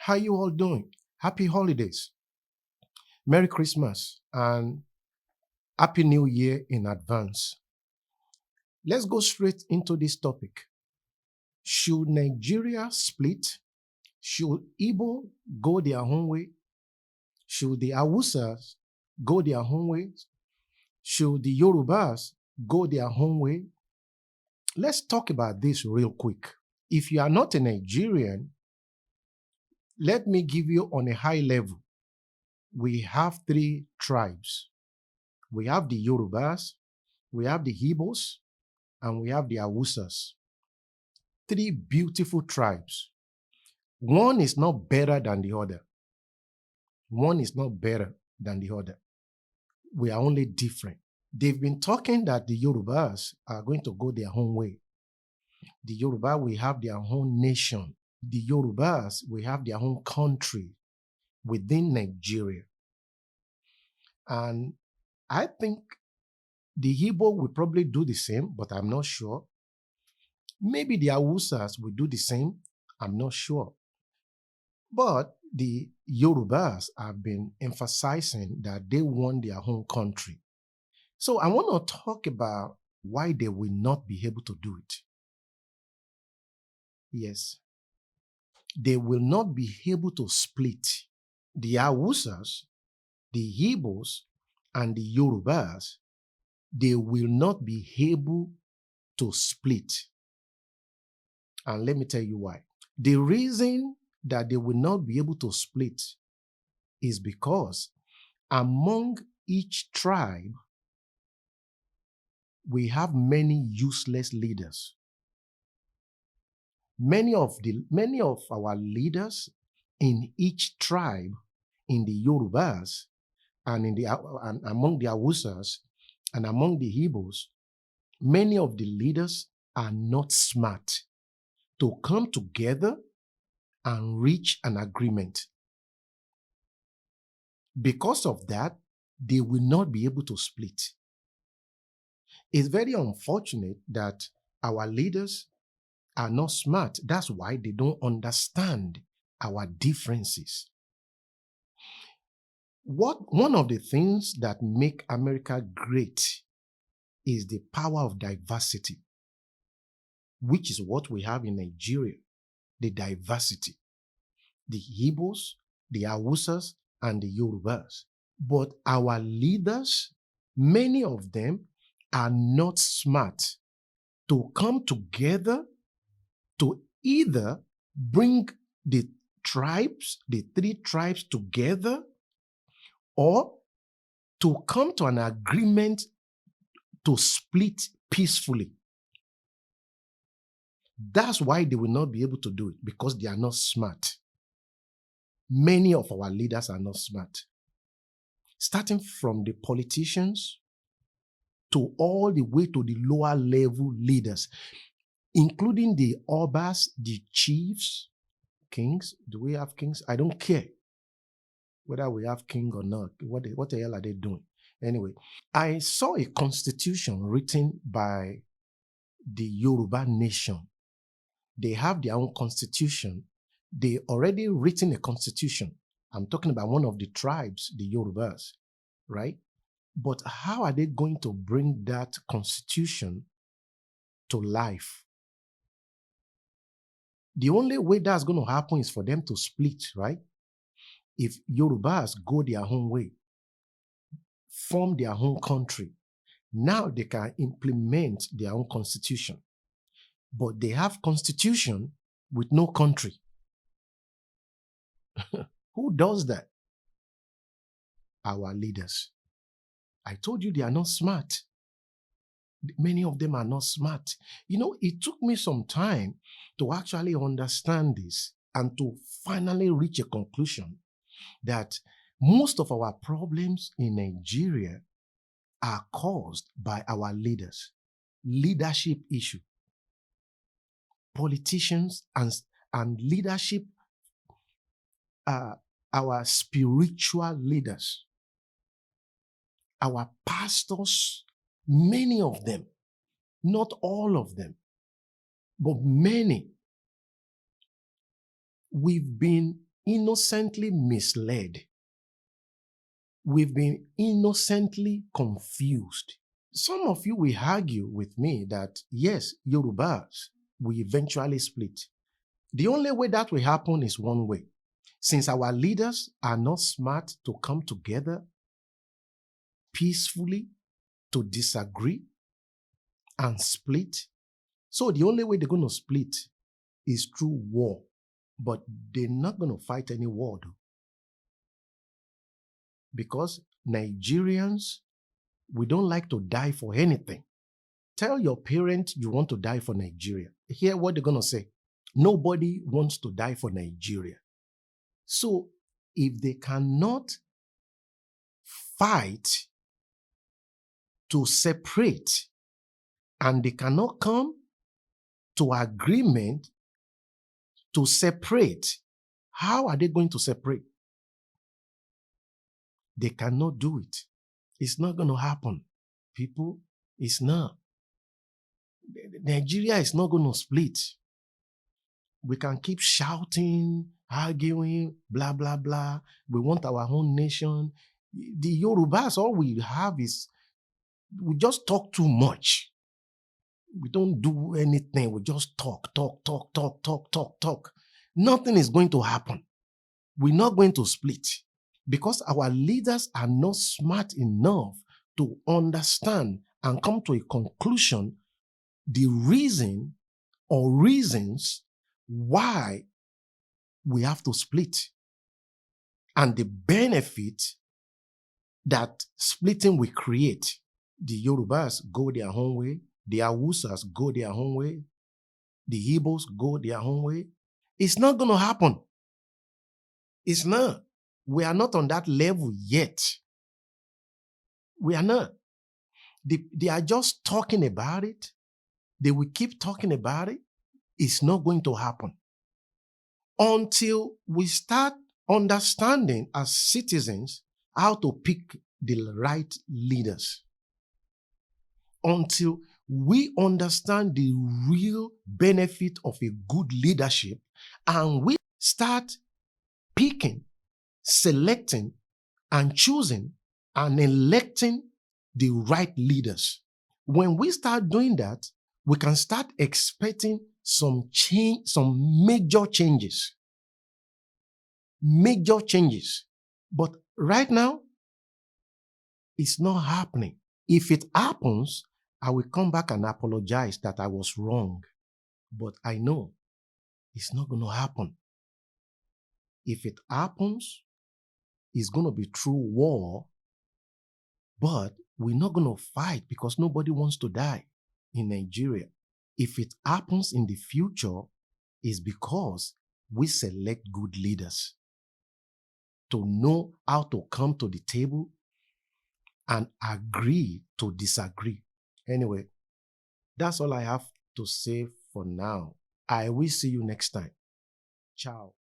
How you all doing? Happy holidays. Merry Christmas and Happy New Year in advance. Let's go straight into this topic. Should Nigeria split? Should Igbo go their own way? Should the Hausas go their own way? Should the Yorubas go their own way? Let's talk about this real quick. If you are not a Nigerian, let me give you on a high level. We have three tribes. We have the Yorubas, we have the Igbos, and we have the Hausas. Three beautiful tribes. One is not better than the other. One is not better than the other. We are only different. They've been talking that the Yorubas are going to go their own way. The Yoruba will have their own nation. The Yorubas will have their own country within Nigeria. And I think the Igbo will probably do the same, but I'm not sure. Maybe the Hausas will do the same. I'm not sure. But the Yorubas have been emphasizing that they want their own country. So I want to talk about why they will not be able to do it. Yes. They will not be able to split. The Hausas, the Igbos, and the Yorubas, they will not be able to split. And let me tell you why. The reason that they will not be able to split is because among each tribe, we have many useless leaders. Many of our leaders in each tribe, in the Yorubas, and among the Hausas, and among the Igbos, many of the leaders are not smart to come together and reach an agreement. Because of that, they will not be able to split. It's very unfortunate that our leaders are not smart. That's why they don't understand our differences. One of the things that make America great is the power of diversity, which is what we have in Nigeria, the diversity. The Igbos, the Hausas, and the Yorubas. But our leaders, many of them are not smart to come together to either bring the three tribes together, or to come to an agreement to split peacefully. That's why they will not be able to do it, because they are not smart. Many of our leaders are not smart. Starting from the politicians to all the way to the lower level leaders, including the obas, the chiefs, kings. Do we have kings? I don't care whether we have king or not. What the hell are they doing? Anyway, I saw a constitution written by the Yoruba nation. They have their own constitution. They already written a constitution. I'm talking about one of the tribes, the Yorubas, right? But how are they going to bring that constitution to life? The only way that's going to happen is for them to split, right? If Yorubas go their own way, form their own country, now they can implement their own constitution. But they have constitution with no country. Who does that? Our leaders. I told you they are not smart. Many of them are not smart. You know, it took me some time to actually understand this and to finally reach a conclusion that most of our problems in Nigeria are caused by our leaders. Leadership issue. Politicians and leadership, our spiritual leaders, our pastors, many of them, not all of them, but many. We've been innocently misled. We've been innocently confused. Some of you will argue with me that, yes, Yorubas will eventually split. The only way that will happen is one way. Since our leaders are not smart to come together peacefully to disagree and split, so the only way they're going to split is through war. But they're not going to fight any war, though. Because Nigerians, we don't like to die for anything. Tell your parents you want to die for Nigeria. Hear what they're going to say. Nobody wants to die for Nigeria. So if they cannot fight to separate and they cannot come to agreement to separate, how are they going to separate? They cannot do it. It's not going to happen. People, it's not. Nigeria is not going to split. We can keep shouting, arguing, blah, blah, blah. We want our own nation. The Yorubas, all we have is, we just talk too much. We don't do anything. We just talk. Nothing is going to happen. We're not going to split because our leaders are not smart enough to understand and come to a conclusion the reason or reasons why we have to split and the benefit that splitting will create. The Yorubas go their own way. The Hausas go their own way. The Igbos go their own way. It's not going to happen. It's not. We are not on that level yet. We are not. They are just talking about it. They will keep talking about it. It's not going to happen until we start understanding as citizens how to pick the right leaders. Until we understand the real benefit of a good leadership and we start picking, selecting, and choosing and electing the right leaders. When we start doing that, we can start expecting some change, some major changes. Major changes. But right now, it's not happening. If it happens, I will come back and apologize that I was wrong. But I know it's not going to happen. If it happens, it's going to be through war, but we're not going to fight because nobody wants to die in Nigeria. If it happens in the future, it's because we select good leaders to know how to come to the table and agree to disagree. Anyway, that's all I have to say for now. I will see you next time. Ciao.